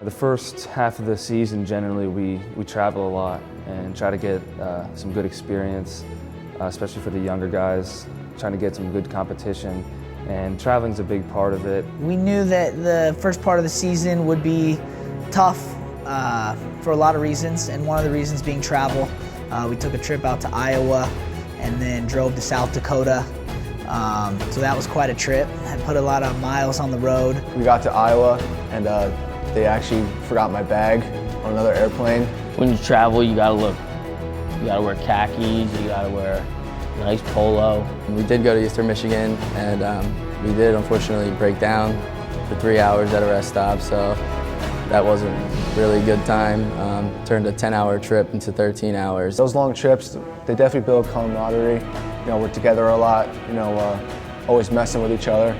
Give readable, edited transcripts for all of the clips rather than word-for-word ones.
The first half of the season, generally, we travel a lot and try to get some good experience, especially for the younger guys, trying to get some good competition, and traveling's a big part of it. We knew that the first part of the season would be tough for a lot of reasons, and one of the reasons being travel. We took a trip out to Iowa and then drove to South Dakota. So that was quite a trip. I put a lot of miles on the road. We got to Iowa and they actually forgot my bag on another airplane. When you travel, you gotta look. You gotta wear khakis, you gotta wear a nice polo. We did go to Eastern Michigan, and we did unfortunately break down for 3 hours at a rest stop, so that wasn't really a good time. Turned a 10-hour trip into 13 hours. Those long trips, they definitely build camaraderie. You know, we're together a lot, you know, always messing with each other,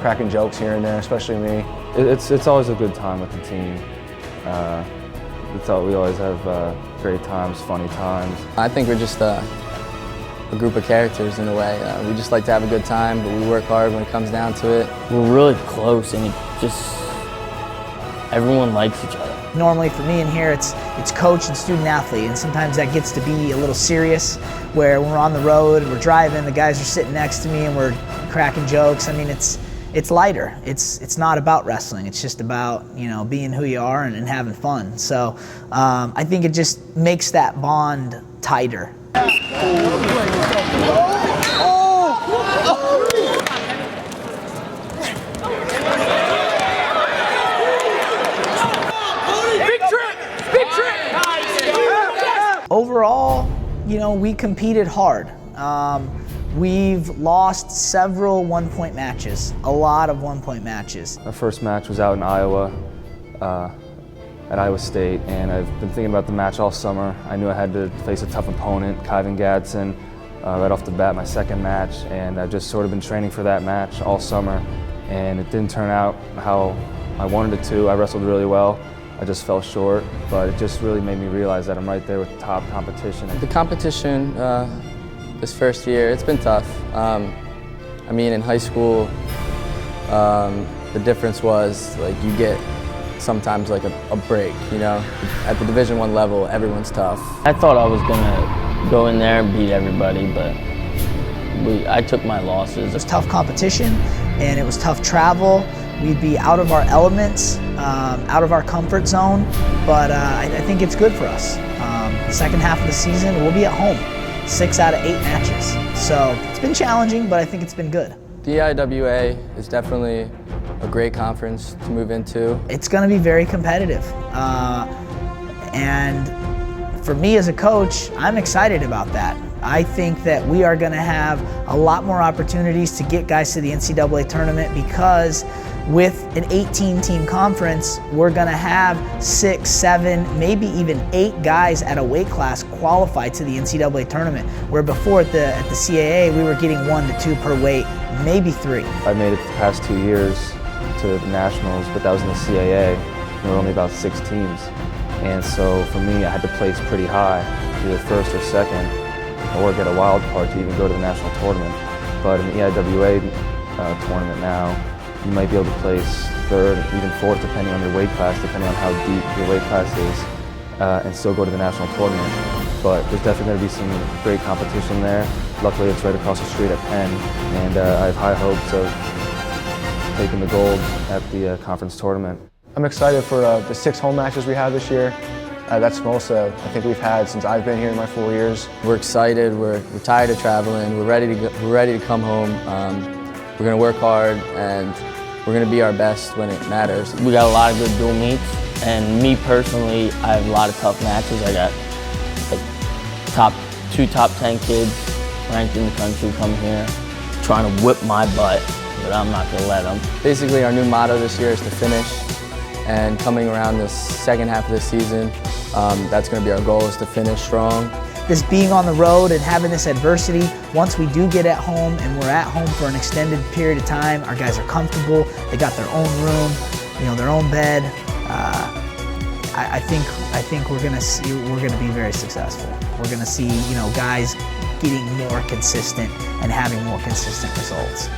cracking jokes here and there, especially me. It's always a good time with the team. We always have great times, funny times. I think we're just a group of characters in a way. We just like to have a good time, but we work hard when it comes down to it. We're really close, and everyone likes each other. Normally for me in here, it's coach and student athlete, and sometimes that gets to be a little serious, where when we're on the road, we're driving, the guys are sitting next to me and we're cracking jokes. I mean, it's lighter. It's not about wrestling. It's just about, you know, being who you are and having fun. So I think it just makes that bond tighter. Overall, you know, we competed hard. We've lost several one-point matches, a lot of one-point matches. Our first match was out in Iowa, at Iowa State, and I've been thinking about the match all summer. I knew I had to face a tough opponent, Kyvan Gadsden, right off the bat, my second match, and I've just sort of been training for that match all summer, and it didn't turn out how I wanted it to. I wrestled really well. I just fell short, but it just really made me realize that I'm right there with top competition. The competition this first year, it's been tough. I mean, in high school, the difference was like you get sometimes like a break, you know? At the Division I level, everyone's tough. I thought I was gonna go in there and beat everybody, but I took my losses. It was tough competition, and it was tough travel. We'd be out of our elements, out of our comfort zone, but I think it's good for us. The second half of the season, we'll be at home, 6 out of 8 matches. So it's been challenging, but I think it's been good. The EIWA is definitely a great conference to move into. It's gonna be very competitive. And for me as a coach, I'm excited about that. I think that we are gonna have a lot more opportunities to get guys to the NCAA tournament, because with an 18-team conference, we're gonna have 6, 7, maybe even 8 guys at a weight class qualify to the NCAA tournament, where before at the CAA, we were getting 1 to 2 per weight, maybe 3. I made it the past 2 years to the Nationals, but that was in the CAA. There were only about 6 teams. And so for me, I had to place pretty high, either first or second, or get a wild card to even go to the national tournament. But in the EIWA tournament now, you might be able to place 3rd, even 4th, depending on your weight class, depending on how deep your weight class is, and still go to the national tournament. But there's definitely going to be some great competition there. Luckily, it's right across the street at Penn, and I have high hopes of taking the gold at the conference tournament. I'm excited for the 6 home matches we have this year. That's the most I think we've had since I've been here in my 4 years. We're excited. We're tired of traveling. We're ready to come home. We're gonna work hard, and we're gonna be our best when it matters. We got a lot of good dual meets, and me personally, I have a lot of tough matches. I got like 2 top 10 kids ranked in the country come here, trying to whip my butt, but I'm not gonna let them. Basically, our new motto this year is to finish, and coming around the second half of the season, that's gonna be our goal, is to finish strong. This being on the road and having this adversity, once we do get at home and we're at home for an extended period of time, our guys are comfortable, they got their own room, you know, their own bed. I think we're gonna be very successful. We're gonna see, you know, guys getting more consistent and having more consistent results.